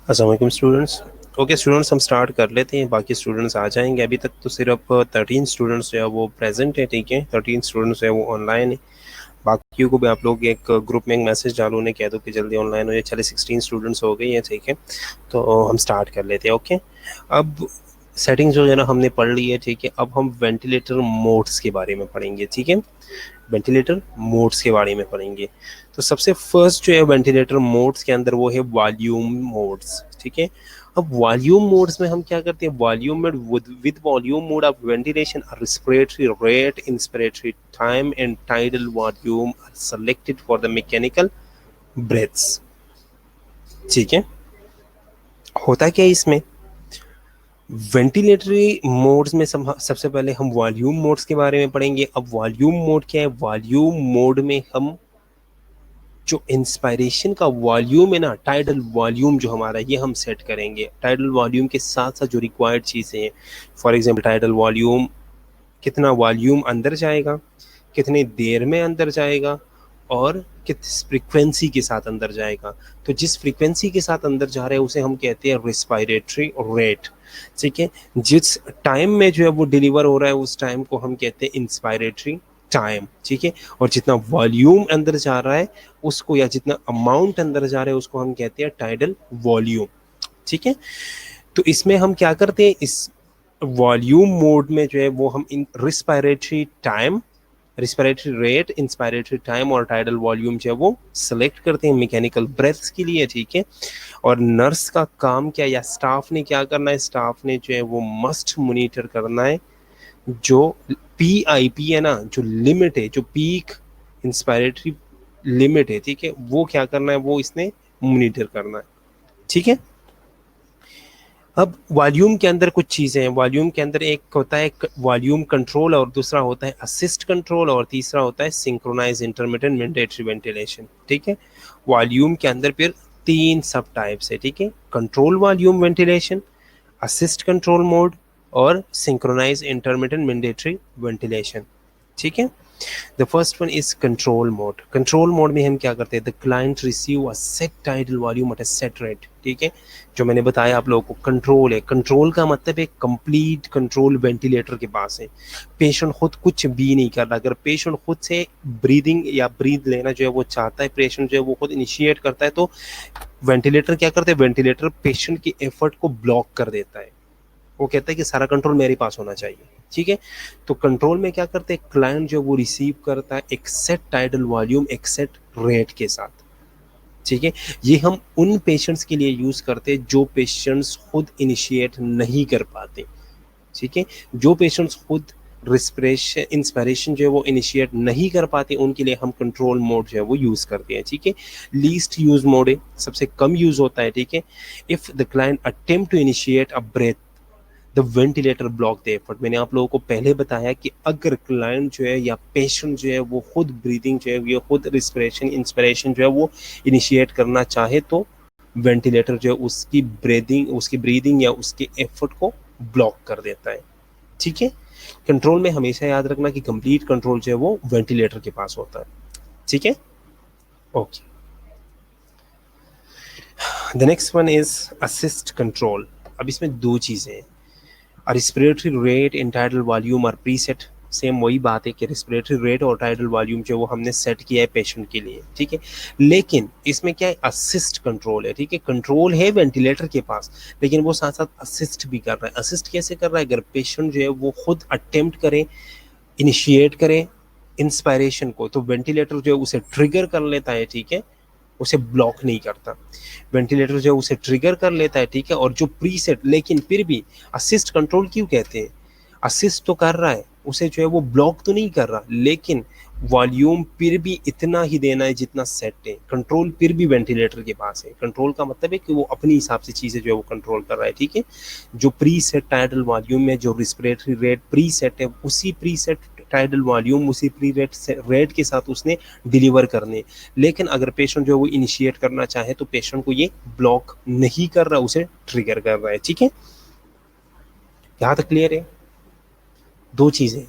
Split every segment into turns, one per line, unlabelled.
अस्सलाम वालेकुम students. Okay students, हम स्टार्ट कर लेते हैं। बाकी स्टूडेंट्स आ जाएंगे। अभी तक तो सिर्फ 13 स्टूडेंट्स जो है वो प्रेजेंट है। ठीक है, 13 स्टूडेंट्स जो है वो ऑनलाइन है। बाकियों को भी आप लोग एक ग्रुप में एक मैसेज डालो, उन्हें कह दो कि जल्दी ऑनलाइन हो जाए। चले 16 स्टूडेंट्स हो गई हैं। ठीक है, तो हम स्टार्ट कर लेते हैं। ओके, अब सेटिंग्स जो है ना हमने पढ़ ली है। ठीक है, अब हम वेंटिलेटर मोड्स के बारे में पढ़ेंगे। ठीक है, वेंटिलेटर मोड्स के बारे में पढ़ेंगे। तो सबसे फर्स्ट जो है वेंटिलेटर मोड्स के अंदर वो है वॉल्यूम मोड्स। ठीक है, अब वॉल्यूम मोड्स में हम क्या करते हैं? वॉल्यूम में with volume mode of ventilation respiratory rate, inspiratory time and tidal volume are selected for the mechanical breaths. ठीक है, होता क्या है इसमें? वेंटिलेटरी मोड्स में सबसे पहले हम वॉल्यूम मोड्स के बारे में पढ़ेंगे। अब वॉल्यूम मोड क्या है? वॉल्यूम मोड में हम जो इंस्पायरेशन का वॉल्यूम है ना, टाइडल वॉल्यूम जो हमारा, ये हम सेट करेंगे। टाइडल वॉल्यूम के साथ साथ जो रिक्वायर्ड चीज़ें हैं, फॉर एग्जांपल टाइडल वॉल्यूम, कितना वॉल्यूम अंदर जाएगा, कितनी देर में अंदर जाएगा, और किस फ्रीक्वेंसी के साथ अंदर जाएगा। तो जिस फ्रीक्वेंसी के साथ अंदर जा रहा है उसे हम कहते हैं रेस्पिरेटरी रेट। ठीक है, जिस टाइम में जो है वो डिलीवर हो रहा है उस टाइम को हम कहते हैं इंस्पायरेटरी टाइम। ठीक है, और जितना वॉल्यूम अंदर जा रहा है उसको, या जितना अमाउंट अंदर जा रहा है उसको हम कहते हैं टाइडल वॉल्यूम। ठीक है, तो इसमें हम क्या करते हैं? इस वॉल्यूम मोड में जो है वो हम इन respiratory time, respiratory rate, inspiratory time और टाइडल वॉल्यूम जो है वो सिलेक्ट करते हैं मैकेनिकल ब्रेथ्स के लिए। ठीक है, और नर्स का काम क्या, या स्टाफ ने क्या करना है? स्टाफ ने जो है वो मस्ट मॉनिटर करना है जो PIP है ना, जो लिमिट है, जो पीक इंस्पायरेटरी लिमिट है। ठीक है, वो क्या करना है? वो इसने मॉनिटर करना है। ठीक है, अब वॉल्यूम के अंदर कुछ चीज़ें हैं। वॉल्यूम के अंदर एक होता है वॉल्यूम कंट्रोल, और दूसरा होता है असिस्ट कंट्रोल, और तीसरा होता है सिंक्रोनाइज इंटरमिटेंट मैंडेटरी वेंटिलेशन। ठीक है, वॉल्यूम के अंदर फिर 3 सब टाइप्स है। ठीक है, control volume ventilation, assist control mode, और सिंक्रोनाइज इंटरमिटेंट मैंडेटरी वेंटिलेशन। ठीक है, the first one is control mode. Control mode में हम क्या करते हैं? The client receive a set tidal volume at a set rate. ठीक है, जो मैंने बताया आप लोगों को, कंट्रोल है। कंट्रोल का मतलब है कंप्लीट कंट्रोल वेंटिलेटर के पास है। पेशेंट खुद कुछ भी नहीं कर रहा। अगर पेशेंट खुद से ब्रीदिंग या ब्रीद लेना जो है वो चाहता है, पेशेंट जो है वो खुद इनिशिएट करता है, तो वेंटिलेटर क्या करते हैं? वेंटिलेटर पेशेंट की एफर्ट को ब्लॉक कर देता है। वो कहता है कि सारा कंट्रोल मेरे पास होना चाहिए। ठीक है, तो कंट्रोल में क्या करते हैं? क्लाइंट जो वो रिसीव करता है एक सेट टाइडल वॉल्यूम, एक सेट रेट के साथ। ठीक है, ये हम उन पेशेंट्स के लिए यूज करते हैं जो पेशेंट्स खुद इनिशिएट नहीं कर पाते। ठीक है, जो पेशेंट्स खुद रिस्पिरेशन इंस्पिरेशन जो है वो इनिशिएट नहीं कर पाते, उनके लिए हम कंट्रोल मोड जो है वो यूज करते हैं। ठीक है, लीस्ट यूज मोड है, सबसे कम यूज होता है। ठीक है, if the client attempt to initiate a breath, the ventilator block the effort. मैंने आप लोगों को पहले बताया कि अगर क्लाइंट जो है या पेशेंट जो है वो खुद ब्रीदिंग जो है, ये खुद रिस्पिरेशन इंस्पिरेशन जो है वो इनिशिएट करना चाहे, तो वेंटिलेटर जो है उसकी ब्रीदिंग या उसके एफर्ट को ब्लॉक कर देता है। ठीक है, कंट्रोल में हमेशा याद रखना कि कंप्लीट कंट्रोल जो है वो वेंटिलेटर के पास होता है। ठीक है, okay. The next one is assist control. अब इसमें दो चीजें हैं, respiratory rate and tidal volume are preset. Same वही बात है कि रिस्पिरेटरी रेट और टाइडल वॉल्यूम जो वो हमने सेट किया है पेशेंट के लिए। ठीक है, लेकिन इसमें क्या है? असिस्ट कंट्रोल है। ठीक है, कंट्रोल है वेंटिलेटर के पास, लेकिन वो साथ साथ असिस्ट भी कर रहा है। असिस्ट कैसे कर रहा है? अगर पेशेंट जो है वो खुद अटेम्प्ट करे, इनिशिएट करे इंस्पायरेशन को, तो वेंटिलेटर जो है उसे ट्रिगर कर लेता है। ठीक है, उसे ब्लॉक नहीं करता। वेंटिलेटर जो है उसे ट्रिगर कर लेता है। ठीक है, और जो प्रीसेट, लेकिन फिर भी असिस्ट कंट्रोल क्यों कहते हैं? असिस्ट तो कर रहा है, उसे जो है वो ब्लॉक तो नहीं कर रहा, लेकिन वॉल्यूम फिर भी इतना ही देना है जितना सेट है। कंट्रोल फिर भी वेंटिलेटर के पास है। कंट्रोल का मतलब है कि वो अपने हिसाब से चीजें जो है वो कंट्रोल कर रहा है। ठीक है, जो प्री सेट टाइडल वॉल्यूम में जो रिस्पिरेटरी रेट प्री सेट है, उसी प्री सेट टाइडल वॉल्यूम, उसी प्री रेट के साथ उसने डिलीवर करने। लेकिन अगर पेशेंट जो है वो इनिशिएट करना चाहे, तो पेशेंट को ये ब्लॉक नहीं कर रहा, उसे ट्रिगर कर रहा है। ठीक है, यहां तक क्लियर है? दो चीजें,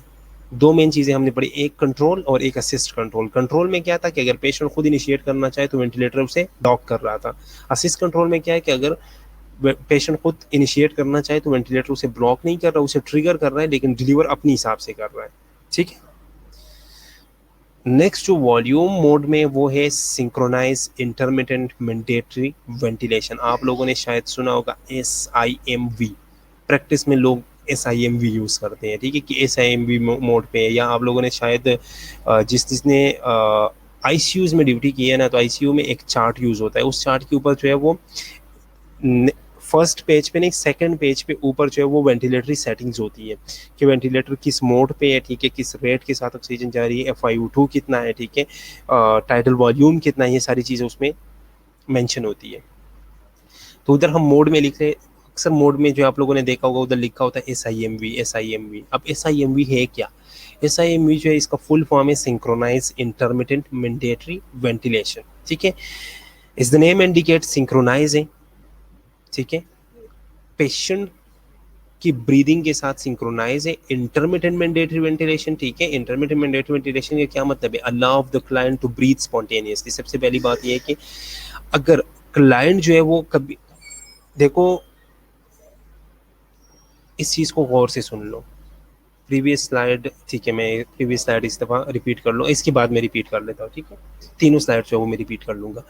दो मेन चीजें हमने पढ़ी, एक कंट्रोल और एक असिस्ट कंट्रोल। कंट्रोल में क्या था कि अगर पेशेंट खुद इनिशिएट करना चाहे तो वेंटिलेटर उसे ब्लॉक कर रहा था। असिस्ट कंट्रोल में क्या है कि अगर पेशेंट खुद इनिशिएट करना चाहे तो वेंटिलेटर उसे ब्लॉक नहीं कर रहा, उसे ट्रिगर कर रहा है, लेकिन डिलीवर अपने हिसाब से कर रहा है। ठीक है। नेक्स्ट जो वॉल्यूम मोड में वो है सिंक्रोनाइज इंटरमिटेंट मैंडेटरी वेंटिलेशन। आप लोगों ने शायद सुना होगा SIMV। प्रैक्टिस में लोग SIMV यूज करते हैं, ठीक है, कि SIMV मोड पे, या आप लोगों ने शायद जिसने ICUs में ड्यूटी की है ना, तो ICU में एक चार्ट यूज होता है, उस चार्ट के ऊपर जो है वो फर्स्ट पेज पे नहीं, सेकंड पेज पे ऊपर जो है वो वेंटिलेटरी सेटिंग्स होती है कि वेंटिलेटर किस मोड पे है, ठीक है, किस रेट के साथ ऑक्सीजन जा रही है, FiO2 कितना है, ठीक है, टाइडल वॉल्यूम कितना है, ये सारी चीज़ें उसमें मेंशन होती है। तो उधर हम मोड में लिख रहे, अक्सर मोड में जो आप लोगों ने देखा होगा उधर लिखा होता है SIMV। अब SIMV है क्या? SIMV जो है इसका फुल फॉर्म है सिंक्रोनाइज इंटरमिटेंट मैंडेटरी वेंटिलेशन। ठीक है, is the name indicate synchronize है, ठीक है, पेशेंट की ब्रीदिंग के साथ सिंक्रोनाइज है। इंटरमिटेंट मैंडेटरी वेंटिलेशन, ठीक है, इंटरमिटेंट मैंडेटरी वेंटिलेशन का क्या मतलब है? Allow of the client to breathe spontaneously. सबसे पहली बात यह है कि अगर क्लाइंट जो है वो कभी, देखो इस चीज को गौर से सुन लो, प्रीवियस स्लाइड, ठीक है, मैं प्रीवियस स्लाइड इस दफा रिपीट कर लो, इसके बाद मैं रिपीट कर लेता हूँ, ठीक है, तीनों स्लाइड जो है वो मैं रिपीट कर लूंगा,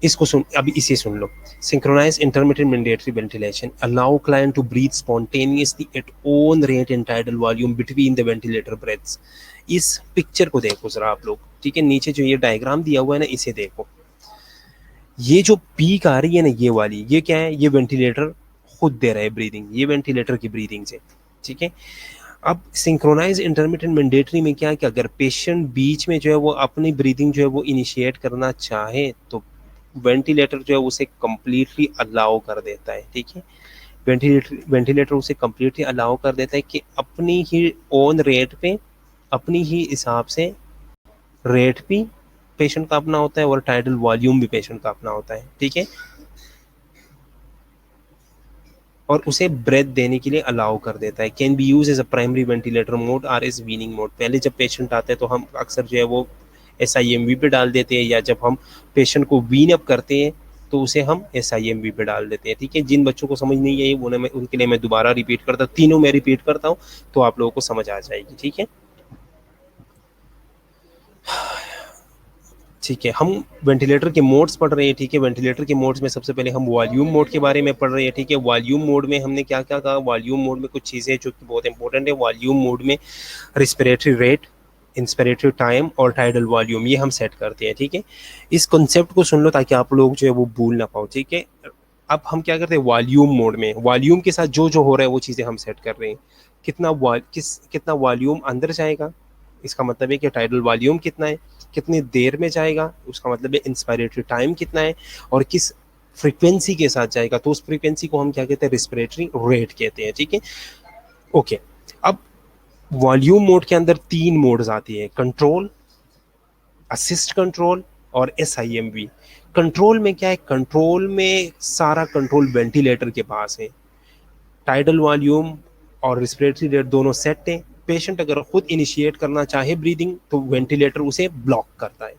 इसको सुन, अभी इसे सुन लो। Synchronize intermittent mandatory ventilation allow client to breathe spontaneously at own rate and tidal volume between the ventilator breaths. इस पिक्चर को देखो जरा आप लोग, ठीक है, नीचे जो ये डायग्राम दिया हुआ है ना, इसे देखो, ये जो पीक आ रही है ना, ये वाली, ये क्या है? ये वेंटिलेटर खुद दे रहा है ब्रीदिंग, ये वेंटिलेटर की ब्रीदिंग से, ठीक है। अब सिंक्रोनाइज इंटरमिटेंट मैंडेटरी में क्या है कि अगर पेशेंट बीच में जो है वो अपनी ब्रीदिंग जो है वो इनिशिएट करना चाहे तो वेंटिलेटर जो है उसे कंप्लीटली अलाउ कर देता है, ठीक है, वेंटिलेटर उसे कंप्लीटली अलाउ कर देता है कि अपनी ही ओन रेट पे, अपनी ही हिसाब से रेट भी पेशेंट का अपना होता है और टाइडल वॉल्यूम भी पेशेंट का अपना होता है, ठीक है, और उसे ब्रेथ देने के लिए अलाउ कर देता है। Can be use as a primary ventilator mode और एज वीनिंग मोड। पहले जब पेशेंट आते हैं तो हम अक्सर जो है वो SIMV पे डाल देते हैं, या जब हम पेशेंट को वीन अप करते हैं तो उसे हम SIMV पे डाल देते हैं, ठीक है। जिन बच्चों को समझ नहीं आई उनके लिए मैं दोबारा रिपीट करता हूँ, तीनों मैं रिपीट करता हूँ तो आप लोगों को समझ आ जाएगी, ठीक है। ठीक है, हम वेंटिलेटर के मोड्स पढ़ रहे हैं, ठीक है। वेंटिलेटर के मोड्स में सबसे पहले हम वॉल्यूम मोड के बारे में पढ़ रहे हैं, ठीक है। वॉल्यूम मोड में हमने क्या क्या कहा? वॉल्यूम मोड में कुछ चीज़ें जो कि बहुत इंपॉर्टेंट है। वॉल्यूम मोड में रिस्पिरेटरी रेट, इंस्पिरेटरी टाइम और टाइडल वॉल्यूम, ये हम सेट करते हैं, ठीक है। इस कॉन्सेप्ट को सुन लो ताकि आप लोग जो है वो भूल ना पाओ, ठीक है। अब हम क्या करते हैं वॉल्यूम मोड में, वॉल्यूम के साथ जो जो हो रहा है वो चीज़ें हम सेट कर रहे हैं। कितना वॉल्यूम अंदर जाएगा, इसका मतलब है कि टाइडल वॉल्यूम कितना है, कितनी देर में जाएगा, उसका मतलब है इंस्पायरेटरी टाइम कितना है, और किस फ्रीक्वेंसी के साथ जाएगा, तो उस फ्रीक्वेंसी को हम क्या कहते हैं? रिस्पिरेटरी रेट कहते हैं, ठीक है। ओके, अब वॉल्यूम मोड के अंदर 3 मोड्स आती है, कंट्रोल, असिस्ट कंट्रोल और SIMV। कंट्रोल में क्या है? कंट्रोल में सारा कंट्रोल वेंटिलेटर के पास है, टाइडल वॉल्यूम और रिस्पिरेटरी रेट दोनों सेट है। पेशेंट अगर खुद इनिशिएट करना चाहे ब्रीदिंग तो वेंटिलेटर उसे ब्लॉक करता है,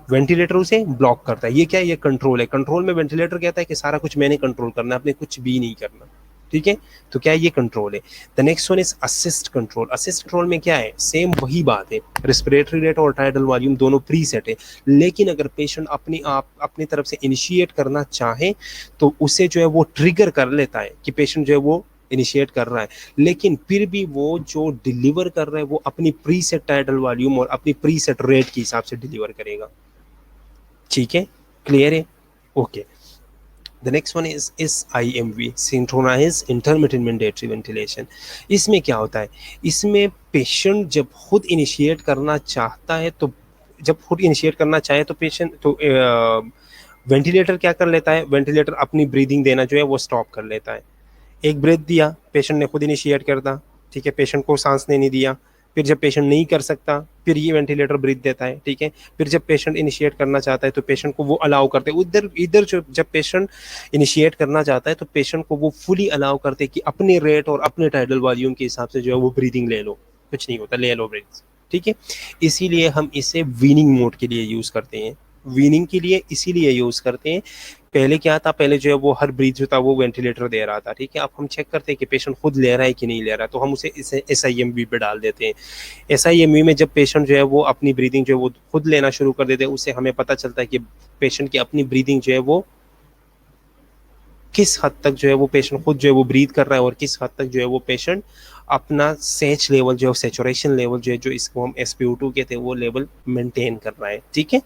वेंटिलेटर उसे ब्लॉक करता है। ये क्या है? ये कंट्रोल है। कंट्रोल में वेंटिलेटर कहता है कि सारा कुछ मैंने कंट्रोल करना है, आपने कुछ भी नहीं करना, ठीक है। तो क्या है? ये कंट्रोल है। The next one is assist control. Assist control में क्या है? सेम वही बात है, रिस्पिरेटरी रेट और टाइडल वॉल्यूम दोनों प्री सेट है, लेकिन अगर पेशेंट अपनी तरफ से इनिशिएट करना चाहे तो उसे जो है वो ट्रिगर कर लेता है कि पेशेंट जो है वो इनिशिएट कर रहा है, लेकिन फिर भी वो जो डिलीवर कर रहा है वो अपनी प्री सेट टाइडल वॉल्यूम और अपनी प्री सेट रेट के हिसाब से डिलीवर करेगा, ठीक है। क्लियर है? Okay. The next one is SIMV, synchronize intermittent mandatory ventilation. इसमें क्या होता है? इसमें पेशेंट जब खुद इनिशिएट करना चाहता है तो पेशेंट तो वेंटिलेटर क्या कर लेता है? वेंटिलेटर अपनी ब्रीदिंग देना जो है वो स्टॉप कर लेता है। एक ब्रेथ दिया, पेशेंट ने खुद इनिशिएट करता, ठीक है, पेशेंट को सांस लेने दिया, फिर जब पेशेंट नहीं कर सकता फिर ये वेंटिलेटर ब्रीथ देता है, ठीक है। फिर जब पेशेंट इनिशिएट करना चाहता है तो पेशेंट को वो अलाउ करते हैं। इधर जब पेशेंट इनिशिएट करना चाहता है तो पेशेंट को वो फुली अलाउ करते हैं कि अपने रेट और अपने टाइडल वॉल्यूम के हिसाब से जो है वो ब्रीदिंग ले लो, कुछ नहीं होता, ले लो ब्रीथ, ठीक है। इसीलिए हम इसे वीनिंग मोड के लिए यूज करते हैं, वीनिंग के लिए इसीलिए यूज़ करते हैं। पहले क्या था, पहले जो है वो हर ब्रीथ जो था वो वेंटिलेटर दे रहा था, ठीक है। अब हम चेक करते हैं कि पेशेंट खुद ले रहा है कि नहीं ले रहा है, तो हम उसे SIMV पे डाल देते हैं। SIMV में जब पेशेंट जो है वो अपनी ब्रीदिंग जो है वो खुद लेना शुरू कर देते हैं, उससे हमें पता चलता है कि पेशेंट की अपनी ब्रीदिंग जो है वो किस हद तक जो है वो पेशेंट खुद जो है वो ब्रीथ कर रहा है, और किस हद तक जो है वो पेशेंट अपना सेच लेवल जो है, सेचुरेशन लेवल जो है, जो इसको हम SpO2 कहते हैं, वो लेवल मेंटेन कर रहा है, ठीक है।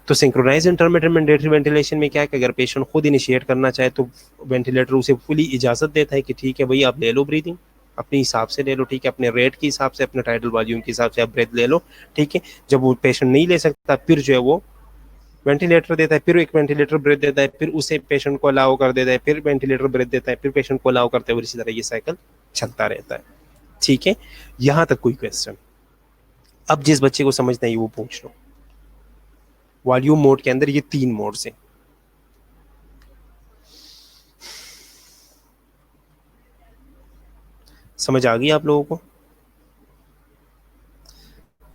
तो सिंक्रोनाइज इंटरमिटेंट मैंडेटरी वेंटिलेशन में क्या है कि अगर पेशेंट खुद इनिशिएट करना चाहे तो वेंटिलेटर उसे फुली इजाजत देता है कि ठीक है भाई आप ले लो ब्रीदिंग, अपने हिसाब से ले लो, ठीक है, अपने रेट के हिसाब से, अपने टाइडल वॉल्यूम के हिसाब से आप ब्रेथ ले लो, ठीक है। जब वो पेशेंट नहीं ले सकता फिर जो है वो वेंटिलेटर देता है, फिर एक वेंटिलेटर ब्रेथ देता है, फिर उसे पेशेंट को अलाउ कर देता है, फिर वेंटिलेटर ब्रेथ देता है, फिर पेशेंट को अलाउ करते हुए इसी तरह ये साइकिल चलता रहता है, ठीक है। यहां तक कोई क्वेश्चन? अब जिस बच्चे को समझना है वो पूछ लो। वॉल्यूम मोड के अंदर ये 3 मोड्स हैं। समझ आ गई आप लोगों को?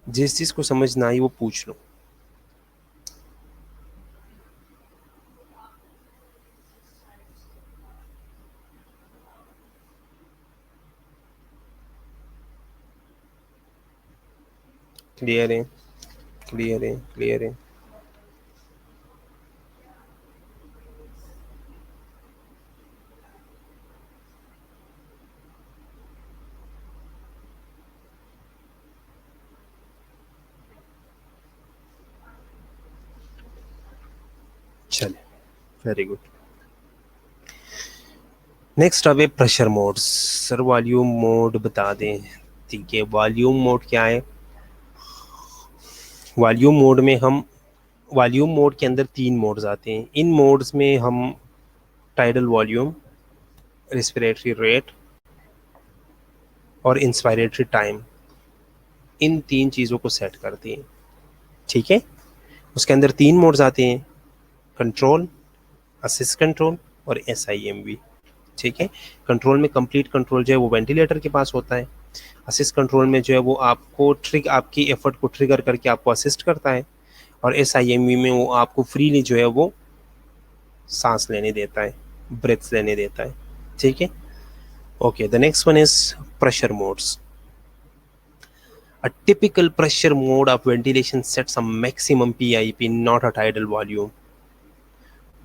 जिस चीज को समझ ना आई वो पूछ लो। क्लियर है? क्लियर है? क्लियर है? चले, वेरी गुड। नेक्स्ट अब है pressure mode. Sir volume mode बता दें, ठीक है। वॉल्यूम मोड क्या है? वॉल्यूम मोड में हम, वॉल्यूम मोड के अंदर 3 मोड्स आते हैं। इन मोड्स में हम टाइडल वॉल्यूम, रेस्पिरेटरी रेट और इंस्पायरेटरी टाइम, इन 3 चीज़ों को सेट करते हैं, ठीक है। उसके अंदर 3 मोड्स आते हैं, कंट्रोल, असिस्ट कंट्रोल और SIMV, ठीक है। कंट्रोल में कंप्लीट कंट्रोल जो है वो वेंटिलेटर के पास होता है। असिस्ट कंट्रोल में जो है वो आपको आपकी एफर्ट को ट्रिगर करके आपको असिस्ट करता है, और SIMV में वो आपको फ्रीली जो है वो सांस लेने देता है, ब्रेथ्स लेने देता है, ठीक है। Okay, the next one is pressure modes. A typical pressure mode of ventilation sets a maximum PIP, not a tidal volume.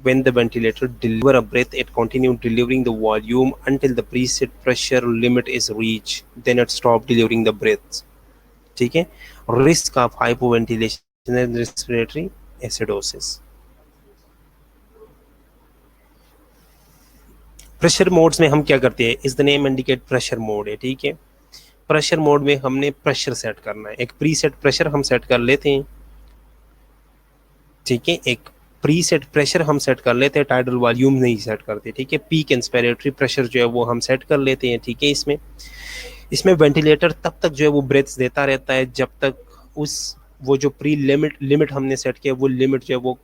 When the ventilator delivers a breath, it continues delivering the volume until the preset pressure limit is reached. Then it stops delivering the breaths. ठीक है। Risk of hypoventilation and respiratory acidosis. Pressure modes में हम क्या करते हैं? इस the name indicate pressure mode है, ठीक है। प्रेशर मोड में हमने प्रेशर सेट करना है, एक प्री सेट प्रेशर हम सेट कर लेते हैं, ठीक है। एक प्री सेट प्रेशर हम सेट कर लेते हैं, टाइडल वॉल्यूम नहीं सेट करते, ठीक है। पीक इंस्पिरेटरी प्रेशर जो है वो हम सेट कर लेते हैं, ठीक है। इसमें वेंटिलेटर तब तक जो है वो ब्रेथ्स देता रहता है जब तक उस वो जो प्री लिमिट हमने सेट किया वो लिमिट जो है वो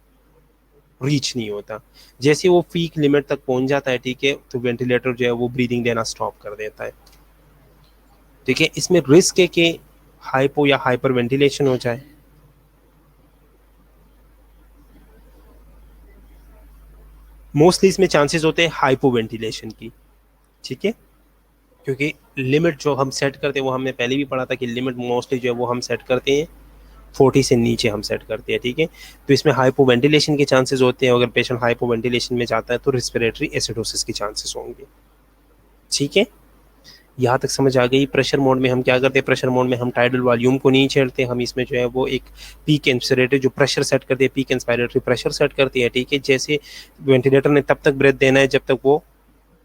रीच नहीं होता। जैसे वो पीक लिमिट तक पहुंच जाता है, ठीक है, तो वेंटिलेटर जो है वो ब्रीदिंग देना स्टॉप कर देता है, ठीक है। इसमें रिस्क है कि हाइपो या हाइपर वेंटिलेशन हो जाए। मोस्टली इसमें चांसेस होते हैं हाइपो वेंटिलेशन की, ठीक है, क्योंकि लिमिट जो हम सेट करते हैं वो हमने पहले भी पढ़ा था कि लिमिट मोस्टली जो है वो हम सेट करते हैं 40 से नीचे हम सेट करते हैं, ठीक है। तो इसमें हाइपो वेंटिलेशन के चांसेस होते हैं। अगर पेशेंट हाइपो वेंटिलेशन में जाता है तो रेस्पिरेटरी एसिडोसिस के चांसेस होंगे, ठीक है। यहाँ तक समझ आ गई? प्रेशर मोड में हम क्या करते हैं? प्रेशर मोड में हम टाइडल वॉल्यूम को नहीं छेड़ते, हम इसमें जो है वो एक पीक इंस्पिरेटरी जो प्रेशर सेट करते हैं, पीक इंस्पायरेटरी प्रेशर सेट करती है, ठीक है। जैसे वेंटिलेटर ने तब तक ब्रेथ देना है जब तक वो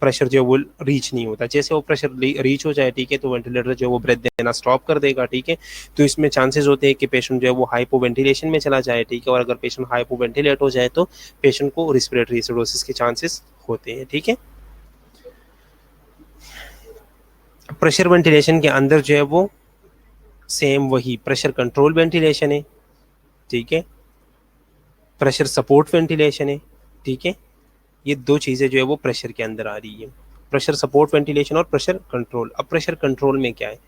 प्रेशर जो है वो रीच नहीं होता। जैसे वो प्रेशर रीच हो जाए, ठीक है, तो वेंटिलेटर जो है वो ब्रेथ देना स्टॉप कर देगा, ठीक है। तो इसमें चांसेस होते हैं कि पेशेंट जो है वो हाइपो वेंटिलेशन में चला जाए, ठीक है। और अगर पेशेंट हाइपो वेंटिलेट हो जाए तो पेशेंट को रेस्पिरेटरी एसिडोसिस के चांसेस होते हैं, ठीक है। प्रेशर वेंटिलेशन के अंदर जो है वो सेम वही प्रेशर कंट्रोल वेंटिलेशन है, ठीक है, प्रेशर सपोर्ट वेंटिलेशन है, ठीक है। ये 2 चीज़ें जो है वो प्रेशर के अंदर आ रही है, प्रेशर सपोर्ट वेंटिलेशन और प्रेशर कंट्रोल। अब प्रेशर कंट्रोल में क्या है?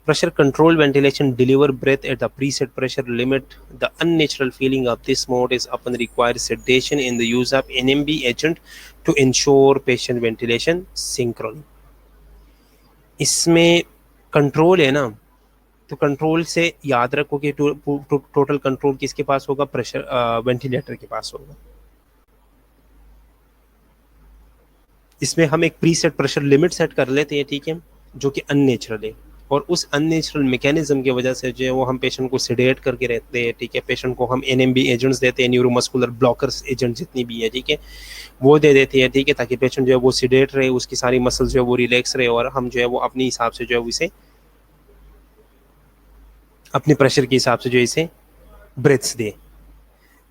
Pressure control ventilation deliver breath at the preset pressure limit. The unnatural feeling of this mode is often requires sedation in the use of NMB agent to ensure patient ventilation synchrony. इसमें control है ना, तो control से याद रखो कि total control किसके पास होगा, प्रेशर वेंटिलेटर के पास होगा। इसमें हम एक प्रीसेट प्रेशर लिमिट सेट कर लेते हैं, ठीक है, जो कि अननेचुरल है, और उस अननेचुरल मैकेनिज्म की वजह से जो है वो हम पेशेंट को सेडेट करके रहते हैं, ठीक है। पेशेंट को हम एनएमबी एजेंट्स देते हैं, न्यूरोमस्कुलर ब्लॉकर्स एजेंट जितनी भी है, ठीक है, वो दे देते हैं, ठीक है, ताकि पेशेंट जो है वो सेडेट रहे, उसकी सारी मसल्स जो है वो रिलैक्स रहे, और हम जो है वो अपने हिसाब से जो है इसे अपने प्रेशर के हिसाब से जो इसे breaths they.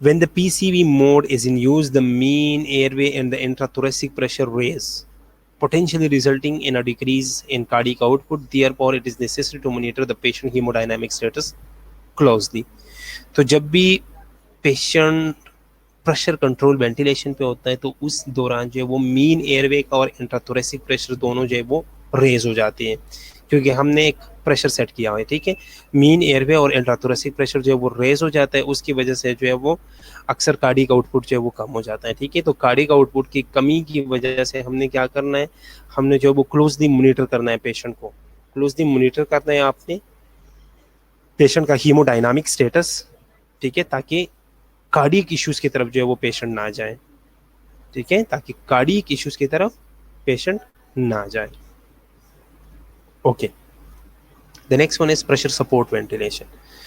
When the PCV mode is in use, the mean airway and the intrathoracic pressure raise, potentially resulting in a decrease in cardiac output. Therefore, it is necessary to monitor the patient hemodynamic status closely. तो जब भी patient pressure control ventilation पे होता है तो उस दौरान जो है वो मीन एयरवे का और इंट्राथोरेसिक प्रेशर दोनों जो है वो रेज हो जाते हैं, क्योंकि हमने एक प्रेशर सेट किया हुआ है, ठीक है। मीन एयरवे और इंट्राथोरेसिक प्रेशर जो है वो रेज हो जाता है, उसकी वजह से जो है वो अक्सर कार्डियक आउटपुट जो है वो कम हो जाता है, ठीक है। तो कार्डियक आउटपुट की कमी की वजह से हमने क्या करना है, हमने जो है वो क्लोजली मॉनिटर करना है पेशेंट को, क्लोजली मॉनिटर करना है आपने पेशेंट का हीमोडायनामिक स्टेटस, ठीक है, ताकि कार्डियक इश्यूज की तरफ जो है वो पेशेंट ना जाए, ठीक है, ताकि कार्डियक इश्यूज की तरफ पेशेंट ना जाए। Okay, the next one is pressure support ventilation.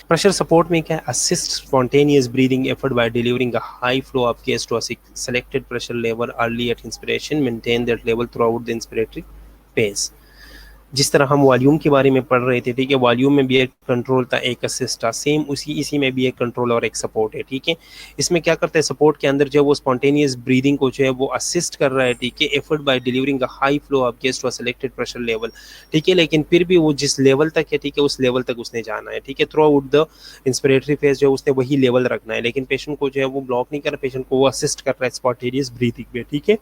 Pressure support में क्या है, assist spontaneous breathing effort by delivering a high flow of gas to a selected pressure level early at inspiration, maintain that level throughout the inspiratory phase. जिस तरह हम volume के बारे में पढ़ रहे थे, ठीक है, वॉल्यूम में भी एक कंट्रोल था, एक असिस्ट था, सेम इसी में भी एक कंट्रोल और एक सपोर्ट है, ठीक है। इसमें क्या करते हैं, सपोर्ट के अंदर जो है वो स्पॉन्टेनियस ब्रीदिंग को जो है वो असिस्ट कर रहा है, ठीक है, effort by delivering a high flow of gas to a selected pressure level, ठीक है, लेकिन फिर भी वो जिस लेवल तक है, ठीक है, उस लेवल तक उसने जाना है, ठीक है, through out the inspiratory phase जो है उसने वही लेवल रखना है, लेकिन पेशेंट को जो है वो ब्लॉक नहीं कर रहा, पेशेंट को वो असिस्ट कर रहा है स्पॉन्टेनियस ब्रीदिंग में, ठीक है।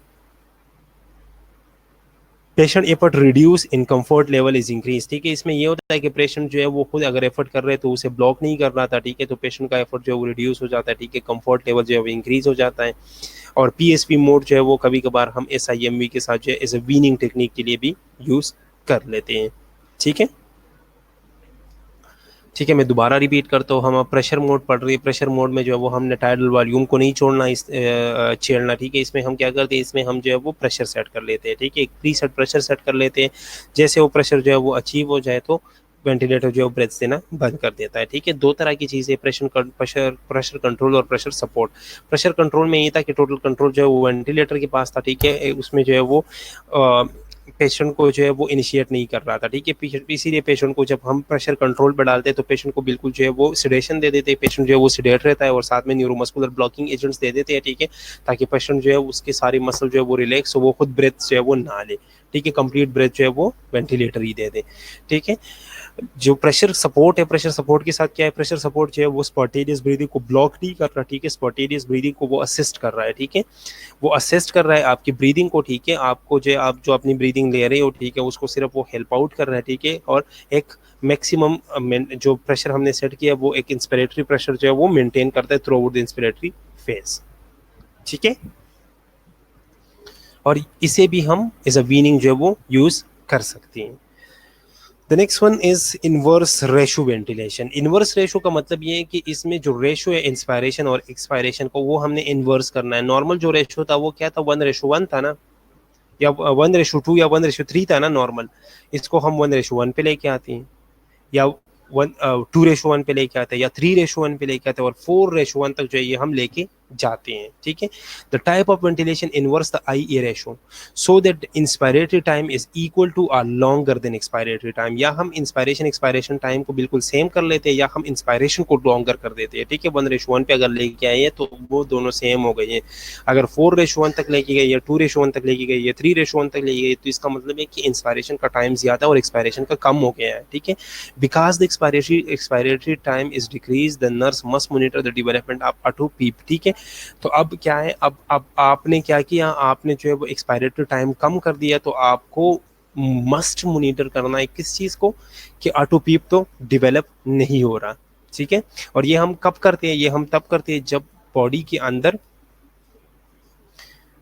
Patient effort reduce in comfort level is increase, ठीक है। इसमें ये होता है कि पेशेंट जो है वो खुद अगर एफर्ट कर रहे हैं तो उसे ब्लॉक नहीं कर रहा था, ठीक है, तो पेशेंट का एफर्ट जो है वो रिड्यूस हो जाता है, ठीक है, कंफर्ट लेवल जो है वो इंक्रीज हो जाता है। और पीएसपी मोड जो है वो कभी कभार हम एसआईएमवी के साथ जो है एज ए वीनिंग टेक्निक के लिए भी यूज कर लेते हैं, ठीक है। ठीक है, मैं दोबारा रिपीट करता हूँ, हम अब प्रेशर मोड पढ़ रही है। प्रेशर मोड में जो है वो हमने टाइडल वॉल्यूम को नहीं छोड़ना, इस छेड़ना, ठीक है। इसमें हम क्या करते हैं, इसमें हम जो है वो प्रेशर सेट कर लेते हैं, ठीक है, एक प्री सेट प्रेशर सेट कर लेते हैं। जैसे वो प्रेशर जो है वो अचीव हो जाए तो वेंटिलेटर जो है ब्रेथ देना बंद कर देता है, ठीक है। दो तरह की चीज़ें, प्रेशर कंट्रोल और प्रेशर सपोर्ट। प्रेशर कंट्रोल में ये था कि टोटल कंट्रोल जो है वो वेंटिलेटर के पास था, ठीक है, उसमें जो है वो पेशेंट को जो है वो इनिशिएट नहीं कर रहा था, ठीक है। इसीलिए पेशेंट को जब हम प्रेशर कंट्रोल पर डालते हैं तो पेशेंट को बिल्कुल जो है वो सिडेशन दे देते हैं, पेशेंट जो है वो सिडेट रहता है, और साथ में न्यूरोमस्कुलर ब्लॉकिंग एजेंट्स दे देते हैं, ठीक है, ताकि पेशेंट जो है उसके सारी मसल जो है वो रिलैक्स हो, वो खुद ब्रेथ जो है वो ना ले, ठीक है, कंप्लीट ब्रेथ जो है वो वेंटिलेटर ही दे दे, ठीक है। जो प्रेशर सपोर्ट है, प्रेशर सपोर्ट के साथ क्या है, प्रेशर सपोर्ट जो है वो स्पॉन्टेनियस ब्रीदिंग को ब्लॉक नहीं कर रहा, ठीक है, स्पॉन्टेनियस ब्रीदिंग को वो असिस्ट कर रहा है, ठीक है, वो असिस्ट कर रहा है आपकी ब्रीदिंग को, ठीक है, आपको जो आप जो अपनी ब्रीदिंग ले रहे हो, ठीक है, उसको सिर्फ वो हेल्प आउट कर रहा है, ठीक है, और एक मैक्सिमम जो प्रेशर हमने सेट किया वो एक इंस्पिरेटरी प्रेशर जो है वो मेंटेन करता है through out the inspiratory phase, ठीक है। और इसे भी हम एज अ वीनिंग जो है वो यूज कर सकते हैं। The next one is inverse ratio ventilation. Inverse ratio का मतलब ये है कि इसमें जो रेशो है इंस्पायरेशन और एक्सपायरेशन को वो हमने इनवर्स करना है। नॉर्मल जो रेशो था वो क्या था, 1:1 था ना, या 1:2 या 1:3 था ना नॉर्मल, इसको हम 1:1 पे लेके आते हैं, या 2:1 पे लेके आते हैं, या 3:1 पे लेके आते हैं, और 4:1 तक जो है ये हम लेके जाते हैं, ठीक है। The type of ventilation inverse the IA ratio so that inspiratory time is equal to or longer than expiratory time. या हम इंस्पायरेशन एक्सपायरेशन टाइम को बिल्कुल सेम कर लेते हैं, या हम इंस्पायरेशन को लॉन्गर कर देते हैं, ठीक है। 1:1 पे अगर लेके आए हैं तो वो दोनों सेम हो गए हैं। अगर 4:1 तक लेके गए, या 2:1 तक लेके गए, या 3:1 तक लेके गए, तो इसका मतलब है कि इंस्पायरेशन का टाइम ज्यादा और एक्सपायरेशन का कम हो गया है, ठीक है। Because the expiratory time is decrease, the nurse must monitor the development of अटो पीप, ठीक है। तो अब क्या है, अब आपने क्या किया, आपने जो है वो एक्सपायरेटरी टाइम कम कर दिया, तो आपको मस्ट मॉनिटर करना है किस चीज को, कि ऑटोपीप तो डेवलप नहीं हो रहा, ठीक है। और ये हम कब करते हैं, ये हम तब करते हैं जब बॉडी के अंदर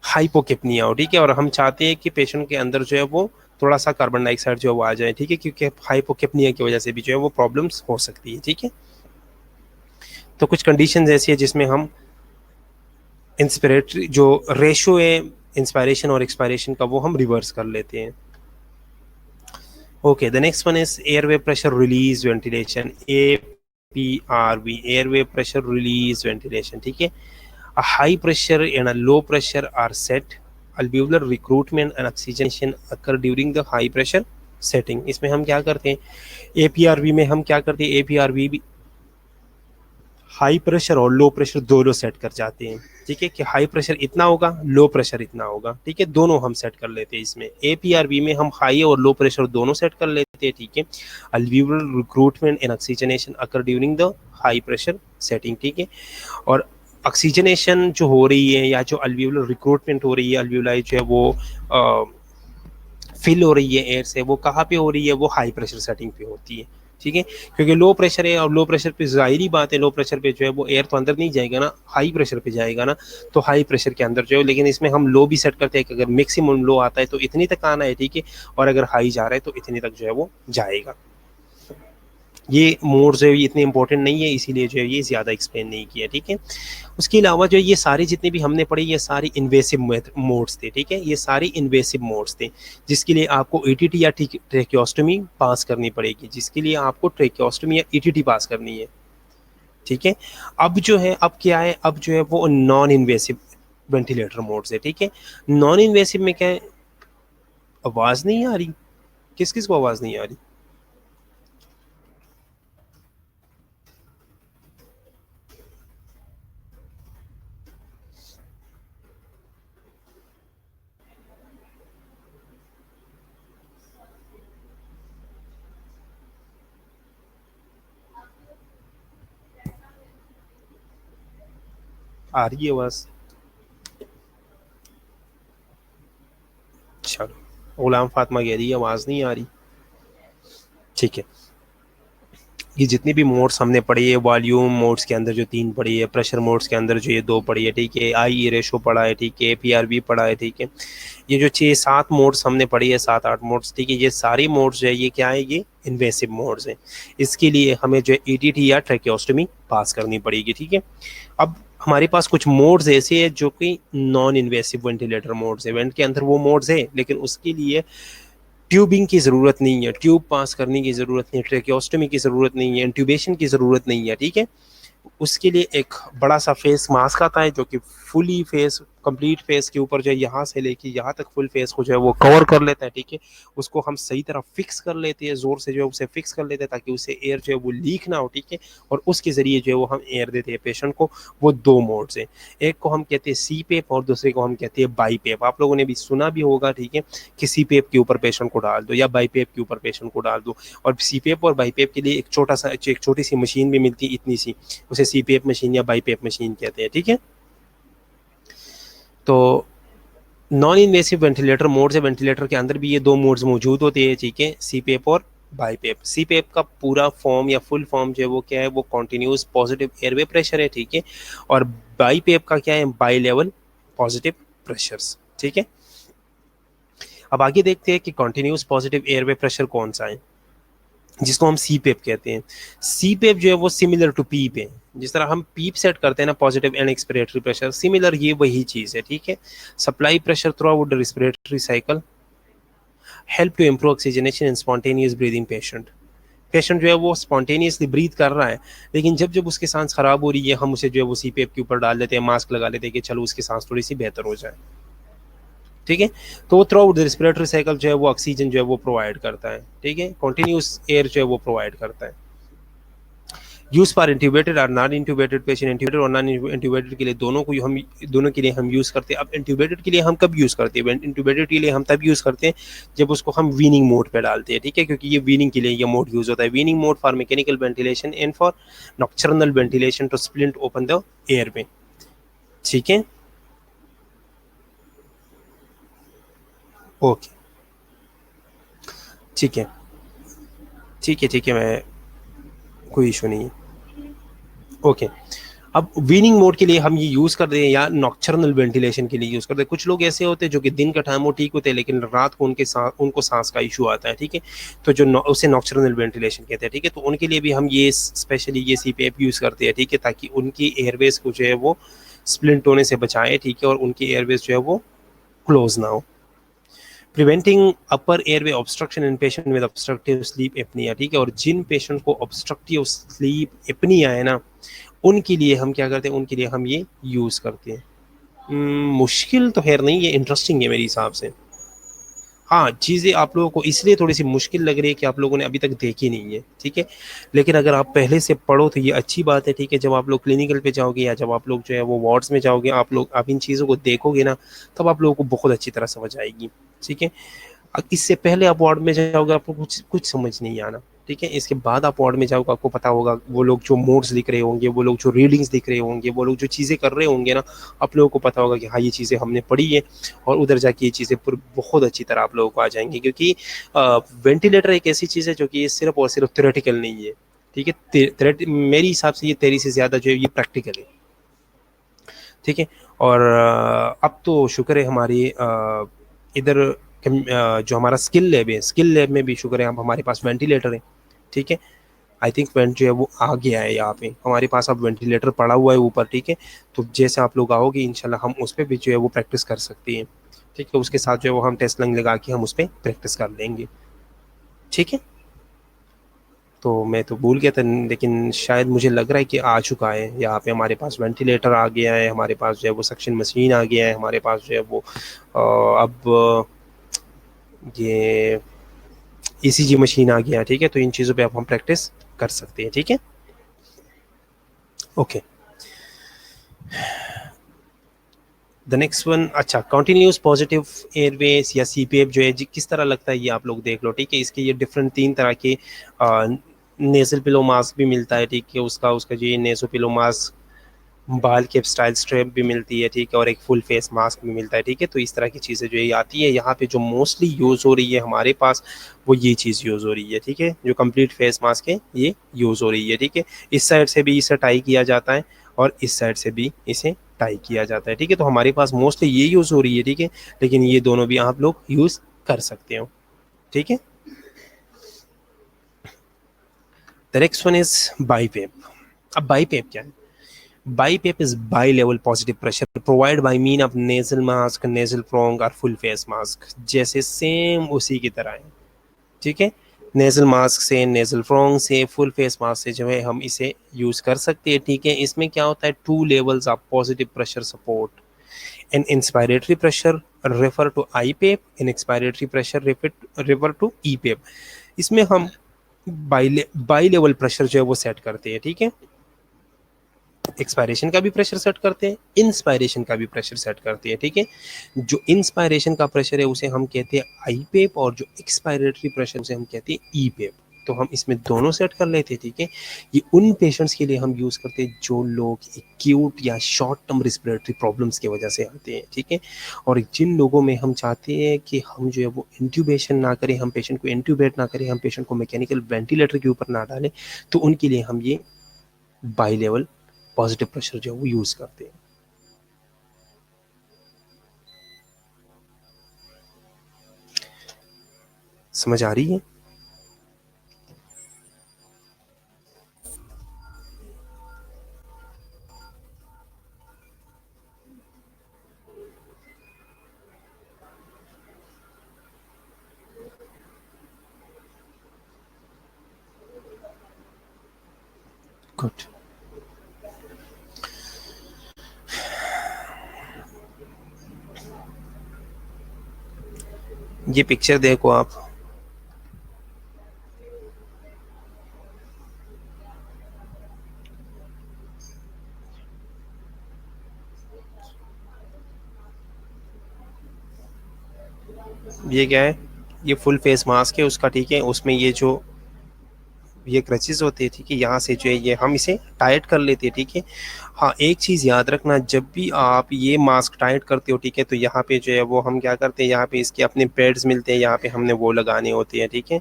हाइपोकेपनिया हो, ठीक है, और हम चाहते हैं कि पेशेंट के अंदर जो है वो थोड़ा सा कार्बन डाइऑक्साइड जो है वो आ जाए, ठीक है, क्योंकि हाइपोकेपनिया की वजह से भी जो है वो प्रॉब्लम्स हो सकती है, ठीक है। तो कुछ कंडीशन ऐसी है जिसमें हम इंस्पिरेटरी जो रेशो है इंस्पायरेशन और एक्सपायरेशन का वो हम रिवर्स कर लेते हैं। Okay, the next one is airway pressure release ventilation, APRV, airway pressure release ventilation, ठीक है। A high pressure and a low pressure are set. Alveolar recruitment and oxygenation occur during the high pressure setting. इसमें हम क्या करते हैं, APRV में हम क्या करते हैं, APRV भी हाई प्रेशर और लो प्रेशर दोनों सेट कर जाते हैं, ठीक है, कि हाई प्रेशर इतना होगा, लो प्रेशर इतना होगा, ठीक है, दोनों हम सेट कर लेते हैं। इसमें APRV में हम हाई और लो प्रेशर दोनों सेट कर लेते हैं, ठीक है। Alveolar recruitment and oxygenation occur during the high pressure setting, ठीक है। और ऑक्सीजनेशन जो हो रही है या जो अल्वियोलर रिक्रूटमेंट हो रही है, अल्वियोलाई जो है वो फिल हो रही है एयर से, वो कहाँ पे हो रही है, वो हाई प्रेशर सेटिंग पे होती है, ठीक है। क्योंकि लो प्रेशर है और लो प्रेशर पे जाहिर बात है, लो प्रेशर पे जो है वो एयर तो अंदर नहीं जाएगा ना, हाई प्रेशर पे जाएगा ना, तो हाई प्रेशर के अंदर जो है, लेकिन इसमें हम लो भी सेट करते हैं कि अगर मैक्सिमम लो आता है तो इतनी तक आना है, ठीक है, और अगर हाई जा रहा है तो इतनी तक जो है वो जाएगा। ये मोड जो है ये इतने इंपॉर्टेंट नहीं है, इसीलिए जो है ये ज़्यादा एक्सप्लेन नहीं किया, ठीक है। उसके अलावा जो है ये सारे जितने भी हमने पढ़े ये सारी इन्वेसिव मोड्स थे, ठीक है, ये सारी इन्वेसिव मोड्स थे जिसके लिए आपको ETT या ट्रेकियोस्टमी पास करनी पड़ेगी, जिसके लिए आपको ट्रेकियोस्टमी या ETT पास करनी है, ठीक है। अब जो है, अब क्या है, अब जो है वो नॉन इन्वेसिव वेंटिलेटर मोड्स है, ठीक है। नॉन इन्वेसिव में क्या है, आवाज़ नहीं आ रही, किस किस को आवाज़ नहीं आ रही, आ रही है आवाज़, चलो गुलाम फातिमा कह रही है आवाज़ नहीं आ रही, ठीक है। ये जितनी भी मोड्स हमने पढ़ी है, वॉल्यूम मोड्स के अंदर जो 3 पढ़ी है, प्रेशर मोड्स के अंदर जो ये 2 पढ़ी है, ठीक है, आई रेशो पढ़ा है, ठीक है, APRV पढ़ा है, ठीक है, ये जो 6-7 मोड्स हमने पढ़ी है, 7-8 मोड्स, ठीक है, ये सारी मोड्स जो है ये क्या है, ये इन्वेसिव मोड्स हैं। इसके लिए हमें जो है ETT या ट्रेकियोस्टमी पास करनी पड़ेगी, ठीक है। अब हमारे पास कुछ मोड्स ऐसे हैं जो कि नॉन इन्वेसिव वेंटिलेटर मोड्स है, वेंट के अंदर वो मोड्स है लेकिन उसके लिए ट्यूबिंग की ज़रूरत नहीं है, ट्यूब पास करने की ज़रूरत नहीं है, ट्रेकियोस्टमी की ज़रूरत नहीं है, इंट्यूबेशन की ज़रूरत नहीं है, ठीक है। उसके लिए एक बड़ा सा फेस मास्क आता है जो कि फुली फेस, कंप्लीट फेस के ऊपर जो है यहाँ से लेके यहाँ तक फुल फेस को जो है वो कवर कर लेता है, ठीक है। उसको हम सही तरह फिक्स कर लेते हैं, जोर से जो है उसे फिक्स कर लेते हैं ताकि उससे एयर जो है वो लीक ना हो, ठीक है, और उसके जरिए जो है वो हम एयर देते हैं पेशेंट को। वो 2 मोड्स हैं, एक को हम कहते हैं CPAP और दूसरे को हम कहते हैं BiPAP। आप लोगों ने भी सुना भी होगा, ठीक है, कि CPAP के ऊपर पेशेंट को डाल दो या BiPAP के ऊपर पेशेंट को डाल दो। और CPAP और BiPAP के लिए एक छोटी सी मशीन भी मिलती है, इतनी सी, उसे CPAP मशीन या BiPAP मशीन कहते हैं, ठीक है। तो नॉन इन्वेसिव वेंटिलेटर मोड्स है, वेंटिलेटर के अंदर भी ये 2 मोड्स मौजूद होते हैं, ठीक है, CPAP और BiPAP। CPAP का पूरा फॉर्म या फुल फॉर्म जो है वो क्या है, वो कॉन्टिन्यूस पॉजिटिव एयरवे प्रेशर है, ठीक है। और BiPAP का क्या है, बाई लेवल पॉजिटिव प्रेशर्स, ठीक है। अब आगे देखते हैं कि कॉन्टिन्यूस पॉजिटिव एयरवे प्रेशर कौन सा है, जिसको हम CPAP कहते हैं। CPAP जो है वो सिमिलर टू पीप है, जिस तरह हम पीप सेट करते हैं ना, positive end expiratory pressure, similar ये वही चीज़ है, ठीक है। Supply pressure throughout the respiratory cycle, help to improve oxygenation in spontaneous breathing patient. Patient जो है वो स्पॉन्टेनियसली ब्रीथ कर रहा है, लेकिन जब जब उसकी सांस खराब हो रही है हम उसे जो है वो CPAP के ऊपर डाल देते हैं, मास्क लगा लेते हैं कि चलो उसकी सांस थोड़ी सी बेहतर हो जाए, ठीक है। तो वो through out the respiratory cycle जो है वो ऑक्सीजन जो है वो प्रोवाइड करता है, ठीक है, कॉन्टिन्यूस एयर जो है वो प्रोवाइड करता है। यूज फॉर इंट्यूबेटेड और नॉन इंट्यूबेटेड पेशेंट, इंट्यूबेटेड और नॉन इंट्यूबेटेड के लिए दोनों के लिए हम यूज़ करते हैं। अब इंट्यूबेटेड के लिए हम कब यूज़ करते हैं, इंट्यूबेटेड के लिए हम तब यूज़ करते हैं जब उसको हम वीनिंग मोड पे डालते हैं, ठीक है, क्योंकि ये वीनिंग के लिए ये मोड यूज़ होता है। Weaning mode for mechanical ventilation and for nocturnal ventilation to splint open the air में, ठीक है, ओके। ठीक है, ठीक है, ठीक है, मैं, कोई इशू नहीं है। ओके, अब वीनिंग मोड के लिए हम ये यूज कर रहे हैं या नॉक्टर्नल वेंटिलेशन के लिए यूज करते हैं। कुछ लोग ऐसे होते हैं जो कि दिन का टाइम वो ठीक होते हैं, लेकिन रात को उनको सांस का इशू आता है, ठीक है, तो जो उसे नॉक्टर्नल वेंटिलेशन कहते हैं, ठीक है, तो उनके लिए भी हम ये स्पेशली ये सीपीएप यूज करते हैं, ठीक है, ताकि उनकी एयरवेज को जो है वो स्प्लिंट होने से बचाए, ठीक है, और उनकी एयरवेज जो है वो क्लोज ना हो। Preventing upper airway obstruction in patient with obstructive sleep apnoea, ठीक है, और जिन पेशेंट को ऑब्स्ट्रक्टिव स्लीप एपनिया है ना, उनके लिए हम क्या करते हैं, उनके लिए हम ये यूज करते हैं। मुश्किल तो खैर नहीं, ये इंटरेस्टिंग है मेरे हिसाब से। हाँ, चीज़ें आप लोगों को इसलिए थोड़ी सी मुश्किल लग रही है कि आप लोगों ने अभी तक देखी नहीं है, ठीक है, लेकिन अगर आप पहले से पढ़ो तो ये अच्छी बात है, ठीक है। जब आप लोग क्लिनिकल पे जाओगे या जब आप लोग जो है वो वार्ड्स में जाओगे, आप इन चीज़ों को देखोगे ना, तब आप लोगों को बहुत अच्छी तरह समझ आएगी, ठीक है। इससे पहले आप वार्ड में जाओगे, आपको कुछ कुछ समझ नहीं आना, ठीक है। इसके बाद आप वार्ड में जाओगे, आपको पता होगा, वो लोग जो मोड्स लिख रहे होंगे, वो लोग जो रीडिंग्स लिख रहे होंगे, वो लोग जो चीज़ें कर रहे होंगे ना, आप लोगों को पता होगा कि हाँ, ये चीज़ें हमने पढ़ी है, और उधर जाके ये चीज़ें बहुत अच्छी तरह आप लोगों को आ जाएंगी, क्योंकि वेंटिलेटर एक ऐसी चीज़ है जो कि सिर्फ और सिर्फ थ्योरेटिकल नहीं है, ठीक है। मेरी हिसाब से ये थ्योरी से ज़्यादा जो है ये प्रैक्टिकल है, ठीक है। और अब तो शुक्र है हमारी इधर जो हमारा स्किल लैब है, स्किल लैब में भी शुक्र है अब हमारे पास वेंटिलेटर है, ठीक है। आई थिंक वेंट जो है वो आ गया है यहाँ पे हमारे पास, अब वेंटिलेटर पड़ा हुआ है ऊपर, ठीक है। तो जैसे आप लोग आओगे इंशाल्लाह हम उस पर भी जो है वो प्रैक्टिस कर सकते हैं, ठीक है। उसके साथ जो है वो हम टेस्ट लंग लगा के हम उस पर प्रैक्टिस कर लेंगे, ठीक है। तो मैं तो भूल गया था, लेकिन शायद मुझे लग रहा है कि आ चुका है। यहाँ पे हमारे पास वेंटिलेटर आ गया है, हमारे पास जो है वो सक्शन मशीन आ गया है, हमारे पास जो है वो अब ये ईसीजी मशीन आ गया, ठीक है। तो इन चीज़ों पे अब हम प्रैक्टिस कर सकते हैं, ठीक है। ओके, द नेक्स्ट वन, अच्छा, कॉन्टिन्यूस पॉजिटिव एयरवेज या सीपीएफ जो है जी किस तरह लगता है ये आप लोग देख लो, ठीक है। इसके ये डिफरेंट 3 तरह के नेजल पिलो मास्क भी मिलता है, ठीक है। उसका उसका जो ये नेजो पिलो मास्क बाल के स्टाइल स्ट्रेप भी मिलती है, ठीक है, और एक फुल फेस मास्क भी मिलता है, ठीक है। तो इस तरह की चीज़ें जो ये आती है, यहाँ पे जो मोस्टली यूज़ हो रही है हमारे पास, वो ये चीज़ यूज़ हो रही है, ठीक है। जो कंप्लीट फेस मास्क है ये यूज़ हो रही है, ठीक है। इस साइड से भी इसे टाई किया जाता है और इस साइड से भी इसे टाई किया जाता है, ठीक है। तो हमारे पास मोस्टली ये यूज़ हो रही है, ठीक है, लेकिन ये दोनों भी आप लोग यूज़ कर सकते हो, ठीक है। The next one is BiPAP. अब बाईपेप क्या है? BiPAP is bi-level positive pressure provide by mean of nasal mask, nasal prong और full face mask, जैसे सेम उसी की तरह है, ठीक है। नेजल मास्क से, नेजल फ्रॉन्ग से, फुल फेस मास्क से जो है हम इसे यूज कर सकते हैं, ठीक है। इसमें क्या होता है, 2 levels of positive pressure support, an inspiratory pressure refer to IPAP, in expiratory pressure refer to EPAP। इसमें हम बाई लेवल प्रेशर जो है वो सेट करते हैं, ठीक है। एक्सपायरेशन का भी प्रेशर सेट करते हैं, इंस्पायरेशन का भी प्रेशर सेट करते हैं, ठीक है। जो इंस्पायरेशन का प्रेशर है उसे हम कहते हैं IPAP, और जो एक्सपायरेटरी प्रेशर उसे हम कहते हैं EPAP। तो हम इसमें दोनों सेट कर लेते हैं, ठीक है। ये उन पेशेंट्स के लिए हम यूज करते हैं जो लोग एक्यूट या शॉर्ट टर्म रिस्पिरेटरी प्रॉब्लम्स की वजह से आते हैं, ठीक है। और जिन लोगों में हम चाहते हैं कि हम जो है वो इंट्यूबेशन ना करें, हम पेशेंट को इंट्यूबेट ना करें, हम पेशेंट को मैकेनिकल वेंटिलेटर के ऊपर ना डालें, तो उनके लिए हम ये बाई लेवल पॉजिटिव प्रेशर जो है वो यूज करते हैं। समझ आ रही है? गुड। ये पिक्चर देखो आप, ये क्या है, ये फुल फेस मास्क है उसका, ठीक है। उसमें ये जो ये क्रचेस होते हैं, ठीक है, यहाँ से जो है ये हम इसे टाइट कर लेते हैं, ठीक है। हाँ, एक चीज़ याद रखना, जब भी आप ये मास्क टाइट करते हो, ठीक है, तो यहाँ पे जो है वो हम क्या करते हैं, यहाँ पे इसके अपने पैड्स मिलते हैं, यहाँ पे हमने वो लगाने होते हैं, ठीक है,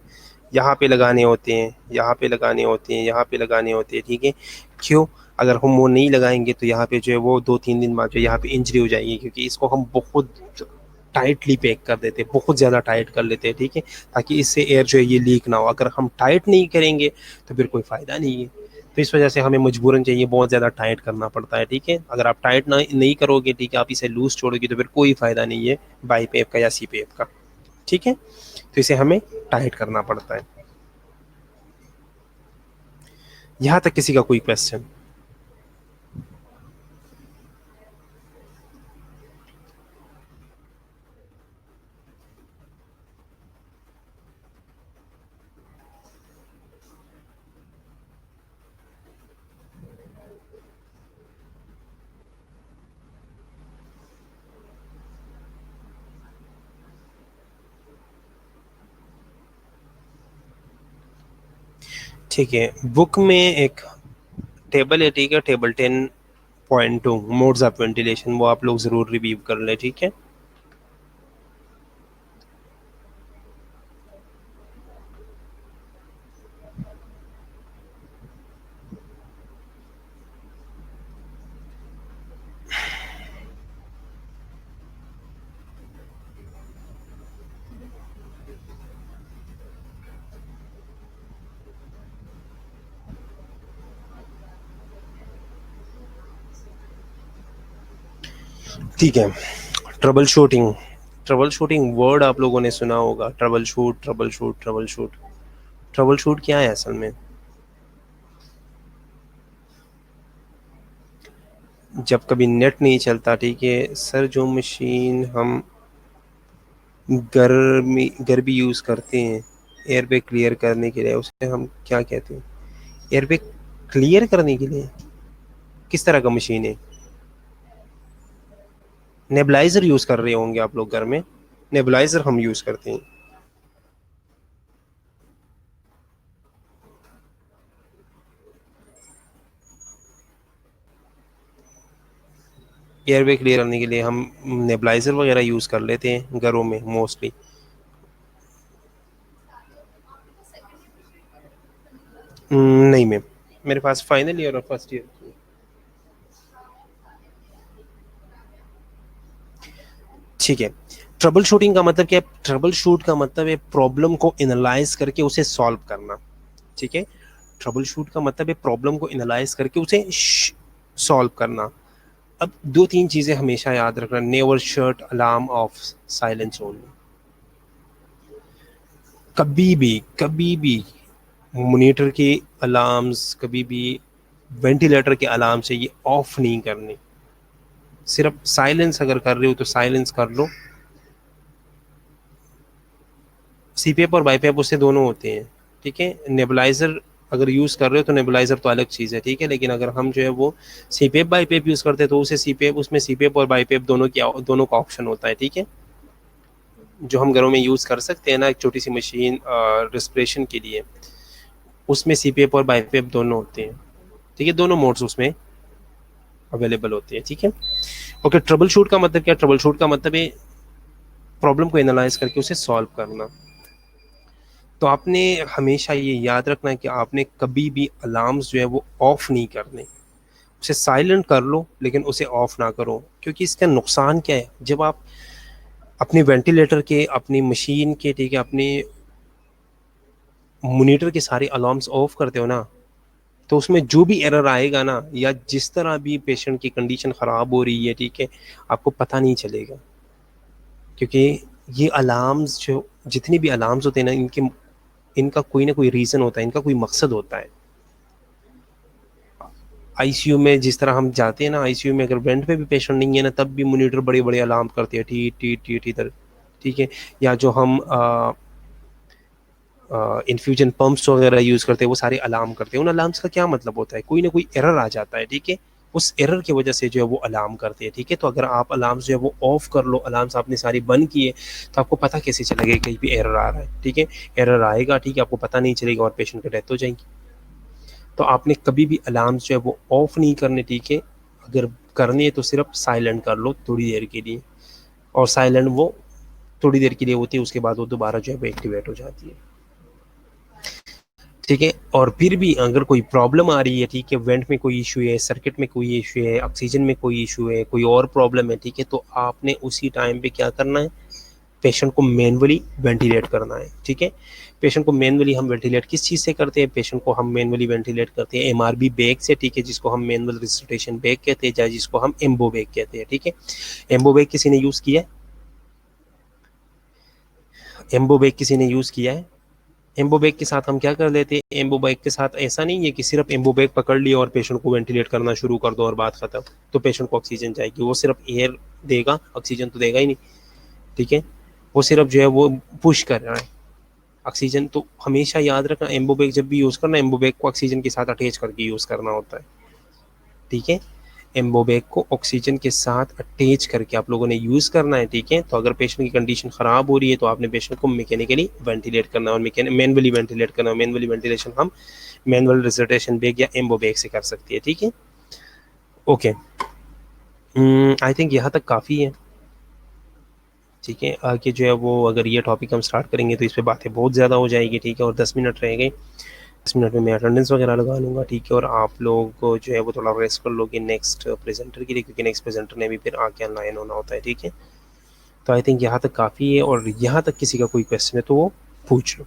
यहाँ पे लगाने होते हैं, यहाँ पे लगाने होते हैं, यहाँ पे लगाने होते हैं, ठीक है। क्यों? अगर हम वो नहीं लगाएंगे तो यहाँ पे जो है वो 2-3 दिन बाद जो यहाँ पे इंजरी हो जाएगी, क्योंकि इसको हम बहुत टाइटली पैक कर देते हैं, बहुत ज़्यादा टाइट कर लेते हैं, ठीक है, ताकि इससे एयर जो है ये लीक ना हो। अगर हम टाइट नहीं करेंगे तो फिर कोई फ़ायदा नहीं है। तो इस वजह से हमें मजबूरन चाहिए बहुत ज़्यादा टाइट करना पड़ता है, ठीक है। अगर आप टाइट ना नहीं करोगे, ठीक है, आप इसे लूज़ छोड़ोगे तो फिर कोई फ़ायदा नहीं है बाई पेप का या सी पेप का, ठीक है। तो इसे हमें टाइट करना पड़ता है। यहाँ तक किसी का कोई क्वेश्चन? ठीक है, बुक में एक टेबल है, ठीक है, टेबल 10.2 मोड्स ऑफ वेंटिलेशन, वो आप लोग ज़रूर रिव्यू कर लें, ठीक है। ठीक है, trouble shooting. Trouble shooting word आप लोगों ने सुना होगा, trouble shoot, trouble shoot, trouble shoot. Trouble shoot क्या है असल में? जब कभी नेट नहीं चलता, ठीक है सर, जो मशीन हम घर भी यूज़ करते हैं एयरबैग क्लियर करने के लिए, उसे हम क्या कहते हैं? एयरबैग क्लियर करने के लिए किस तरह का मशीन है? नेबुलाइजर यूज़ कर रहे होंगे आप लोग घर में, नेबुलाइजर हम यूज़ करते हैं। एयरबैग क्लियर करने के लिए हम नेबुलाइजर वगैरह यूज़ कर लेते हैं घरों में मोस्टली। नहीं मैम, मेरे पास फाइनल ईयर और फर्स्ट ईयर। ठीक है, ट्रबल शूटिंग का मतलब क्या है? ट्रबल शूट का मतलब है प्रॉब्लम को एनालाइज करके उसे सॉल्व करना, ठीक है। ट्रबल शूट का मतलब है प्रॉब्लम को एनालाइज करके उसे सॉल्व करना। अब 2-3 चीज़ें हमेशा याद रखना, never shut alarm off, silence only. कभी भी मॉनिटर के अलार्म्स, कभी भी वेंटिलेटर के अलार्म से ये ऑफ नहीं करने। सिर्फ साइलेंस अगर कर रहे हो तो साइलेंस कर लो। सीपीएप और बाईपेप उससे दोनों होते हैं, ठीक है। नेबुलाइजर अगर यूज़ कर रहे हो तो नेबुलाइजर तो अलग चीज़ है, ठीक है, लेकिन अगर हम जो है वो सीपेप बाईपेप यूज़ करते हैं तो उसे सीपेप, उसमें सीपेप और बाईपेप दोनों का ऑप्शन होता है, ठीक है। जो हम घरों में यूज़ कर सकते हैं ना, एक छोटी सी मशीन रेस्पिरेशन के लिए, उसमें सीपेप और बाईपेप दोनों होते हैं, ठीक है, दोनों मोड्स उसमें अवेलेबल होते हैं, ठीक है। ओके, ट्रबल शूट का मतलब क्या? ट्रबल शूट का मतलब है प्रॉब्लम को एनालाइज करके उसे सॉल्व करना। तो आपने हमेशा ये याद रखना है कि आपने कभी भी अलार्म्स जो है वो ऑफ नहीं करने। उसे साइलेंट कर लो लेकिन उसे ऑफ ना करो, क्योंकि इसका नुकसान क्या है? जब आप अपने वेंटिलेटर के, अपनी मशीन के, ठीक है, अपने मॉनिटर के सारे अलार्म्स ऑफ करते हो ना, तो उसमें जो भी एरर आएगा ना, या जिस तरह भी पेशेंट की कंडीशन ख़राब हो रही है, ठीक है, आपको पता नहीं चलेगा। क्योंकि ये अलार्म्स, जो जितने भी अलार्म्स होते हैं ना, इनका कोई ना कोई रीज़न होता है, इनका कोई मकसद होता है। आईसीयू में जिस तरह हम जाते हैं ना, आईसीयू में अगर वेंट पे भी पेशेंट नहीं है ना, तब भी मॉनिटर बड़े बड़े अलार्म करते हैं, टी टी टी टी इधर, ठीक है। या जो हम इन्फ्यूजन पंप्स वगैरह यूज़ करते हैं, वो सारे अलार्म करते हैं। उन अलार्म्स का क्या मतलब होता है? कोई ना कोई एरर आ जाता है, ठीक है, उस एरर की वजह से जो है वो अलार्म करते हैं, ठीक है। तो अगर आप अलार्म्स जो है वो ऑफ कर लो, अलार्म्स आपने सारी बंद किए, तो आपको पता कैसे चलेगा कहीं भी एरर आ रहा है, ठीक है। एरर आएगा, ठीक है, आपको पता नहीं चलेगा और पेशेंट की डेथ हो जाएगी। तो आपने कभी भी अलार्म्स जो है वो ऑफ नहीं करने, ठीक है। अगर करनी है तो सिर्फ साइलेंट कर लो थोड़ी देर के लिए, और साइलेंट वो थोड़ी देर के लिए होती है, उसके बाद वो दोबारा जो है वो एक्टिवेट हो जाती है, ठीक है। और फिर भी अगर कोई प्रॉब्लम आ रही है, ठीक है, वेंट में कोई इशू है, सर्किट में कोई इशू है, ऑक्सीजन में कोई इशू है, कोई और प्रॉब्लम है, ठीक है, तो आपने उसी टाइम पे क्या करना है, पेशेंट को मैनुअली वेंटिलेट करना है, ठीक है। पेशेंट को मैनुअली हम वेंटिलेट किस चीज़ से करते हैं, पेशेंट को हम मैनुअली वेंटिलेट करते हैं एमआरबी बैग से, ठीक है, जिसको हम मैनुअल रिसोसिटेशन बैग कहते हैं, या जिसको हम एम्बो बैग कहते हैं, ठीक है। एम्बो बैग किसी ने यूज़ किया है? एम्बो बैग किसी ने यूज़ किया है? एम्बो बैग के साथ हम क्या कर लेते हैं, एम्बो बैग के साथ ऐसा नहीं है कि सिर्फ एम्बो बैग पकड़ लिया और पेशेंट को वेंटिलेट करना शुरू कर दो और बात खत्म, तो पेशेंट को ऑक्सीजन जाएगी, वो सिर्फ एयर देगा, ऑक्सीजन तो देगा ही नहीं, ठीक है। वो सिर्फ जो है वो पुश कर रहा है ऑक्सीजन। तो हमेशा याद रखना, एम्बो बैग जब भी यूज़ करना, एम्बो बैग को ऑक्सीजन के साथ अटैच करके यूज़ करना होता है, ठीक है। एम्बो बैग को ऑक्सीजन के साथ अटैच करके आप लोगों ने यूज़ करना है, ठीक है। तो अगर पेशेंट की कंडीशन ख़राब हो रही है तो आपने पेशेंट को मैकेनिकली वेंटिलेट करना और मैनुअली वेंटिलेट करना। मैनुअली वेंटिलेशन हम मैनुअल रिसर्टेशन बैग या एम्बो बैग से कर सकती है, ठीक है। ओके, आई थिंक यहाँ तक काफ़ी है, ठीक है। आगे जो है वो अगर ये टॉपिक हम स्टार्ट करेंगे तो इस पर बातें बहुत ज़्यादा हो जाएगी, ठीक है। और 10 मिनट रह गए, 10 मिनट में मैं अटेंडेंस वगैरह लगा लूँगा, ठीक है। और आप लोग को जो है वो थोड़ा रेस्ट कर लोगे नेक्स्ट प्रेजेंटर के लिए, क्योंकि नेक्स्ट प्रेजेंटर ने भी फिर आके ऑनलाइन होना होता है, ठीक है। तो आई थिंक यहाँ तक काफ़ी है, और यहाँ तक किसी का कोई क्वेश्चन है तो वो पूछ लो।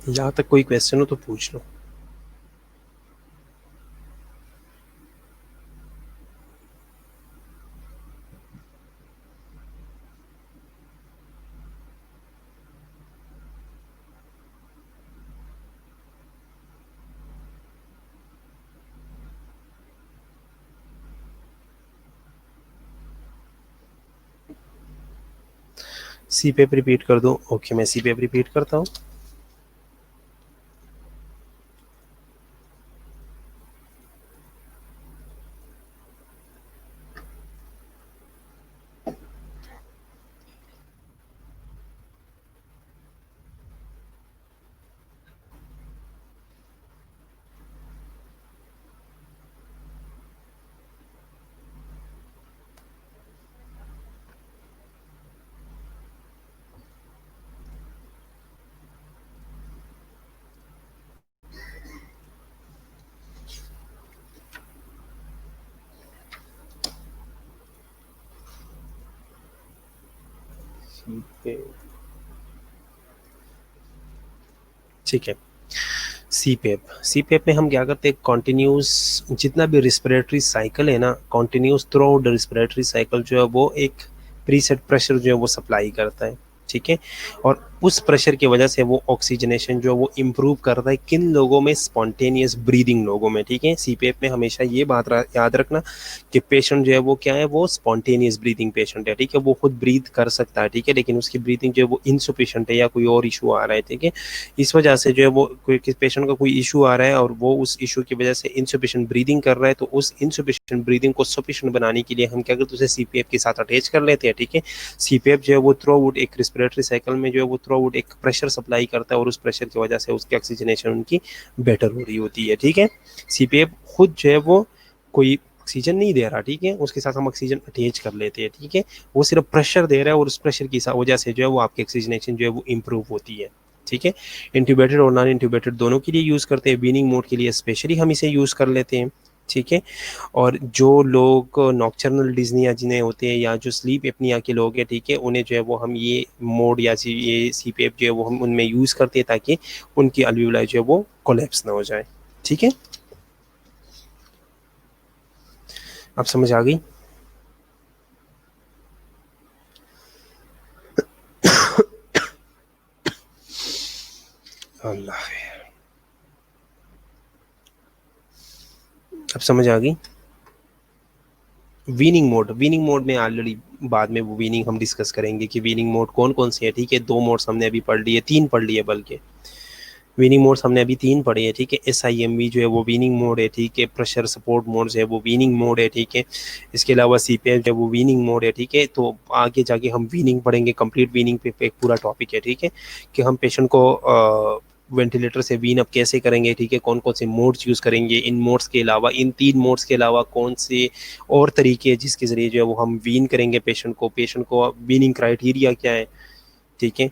यहाँ तक कोई क्वेश्चन हो तो पूछ लो। सी पेप रिपीट कर दो। ओके, मैं सी पेप रिपीट करता हूँ। ठीक है। सी पेप में हम क्या करते हैं, कॉन्टिन्यूस जितना भी रिस्पिरेटरी साइकिल है ना, continuous through out the respiratory cycle जो है वो एक प्रीसेट प्रेशर जो है वो सप्लाई करता है, ठीक है। और उस प्रेशर की वजह से वो ऑक्सीजनेशन जो है वो इम्प्रूव करता है। किन लोगों में, स्पॉन्टेनियस ब्रीदिंग लोगों में, ठीक है। सीपीएफ में हमेशा ये बात याद रखना कि पेशेंट जो है वो क्या है, वो स्पॉन्टेनियस ब्रीदिंग पेशेंट है, ठीक है। वो खुद ब्रीथ कर सकता है, ठीक है, लेकिन उसकी ब्रीदिंग जो है वो इनसफिशिएंट है या कोई और इशू आ रहा है, ठीक है। इस वजह से जो है वो कोई पेशेंट का कोई इशू आ रहा है और वो उस इशू की वजह से इनसफिशिएंट ब्रीदिंग कर रहा है, तो उस इनसफिशिएंट ब्रीदिंग को सफिशिएंट बनाने के लिए हम क्या करते हैं, उसे सीपीएफ के साथ अटैच कर लेते हैं, ठीक है। सीपीएफ जो है वो थ्रू आउट एक रिस्पिरेटरी साइकिल में जो है वो थ्रू आउट एक प्रेशर सप्लाई करता है, और उस प्रेशर की वजह से उसकी ऑक्सीजनेशन उनकी बेटर हो रही होती है, ठीक है। सीपीएफ खुद जो है वो कोई ऑक्सीजन नहीं दे रहा, ठीक है, उसके साथ हम ऑक्सीजन अटैच कर लेते हैं, ठीक है। वो सिर्फ प्रेशर दे रहा है और उस प्रेशर की वजह से जो है वो आपकी ऑक्सीजनेशन जो है वो इम्प्रूव होती है, ठीक है। इंट्यूबेटेड और नॉन इंट्यूबेटेड दोनों के लिए यूज़ करते हैं, वीनिंग मोड के लिए स्पेशली हम इसे यूज़ कर लेते हैं, ठीक है। और जो लोग नॉक्टर्नल डिज्निया जिन्हें होते हैं या जो स्लीप एपनिया के लोग हैं, ठीक है, उन्हें जो है वो हम ये मोड या ये सीपीएफ जो है वो हम उनमें यूज़ करते हैं ताकि उनकी अल्वियोलाई जो है वो कोलैप्स ना हो जाए, ठीक है। अब समझ आ गई? अल्लाह, अब समझ आ गई? वीनिंग मोड में ऑलरेडी बाद में वो वीनिंग हम डिस्कस करेंगे कि वीनिंग मोड कौन कौन से है। ठीक है, 2 मोड्स हमने अभी पढ़ लिए, 3 पढ़ लिए बल्कि। वीनिंग मोड्स हमने अभी 3 पढ़े हैं। ठीक है, SIMV जो है वो वीनिंग मोड है। ठीक है, प्रेशर सपोर्ट मोड जो है वो वीनिंग मोड है। ठीक है, इसके अलावा CPF जो है वो वीनिंग मोड है। ठीक है, तो आगे जाके हम वीनिंग पढ़ेंगे, कंप्लीट वीनिंग पे एक पूरा टॉपिक है। ठीक है, कि हम पेशेंट को वेंटिलेटर से वीन अप कैसे करेंगे। ठीक है, कौन कौन से मोड्स यूज़ करेंगे, इन मोड्स के अलावा, इन 3 मोड्स के अलावा कौन से और तरीके हैं जिसके ज़रिए जो है वो हम वीन करेंगे पेशेंट को वीनिंग क्राइटेरिया क्या है। ठीक है,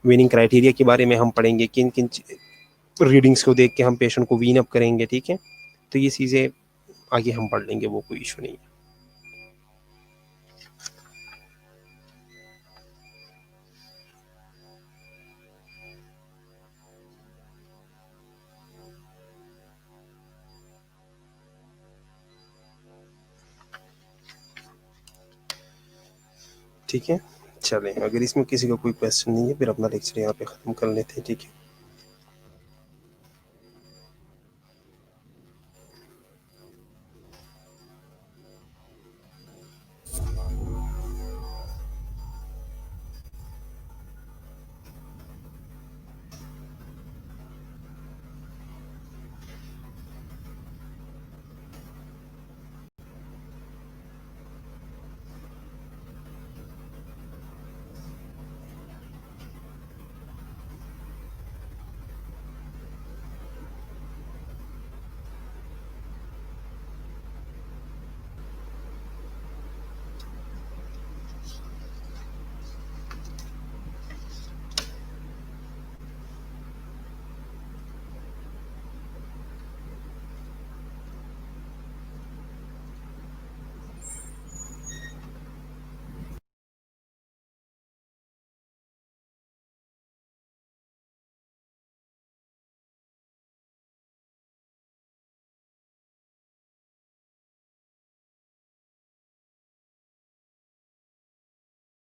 वीनिंग क्राइटेरिया के बारे में हम पढ़ेंगे, किन किन रीडिंग्स को देख के हम पेशेंट को वीन अप करेंगे। ठीक है, तो ये चीज़ें आगे हम पढ़ लेंगे, वो कोई इशू नहीं है। ठीक है, चलें, अगर इसमें किसी का कोई क्वेश्चन नहीं है फिर अपना लेक्चर यहाँ पे ख़त्म कर लेते हैं। ठीक है।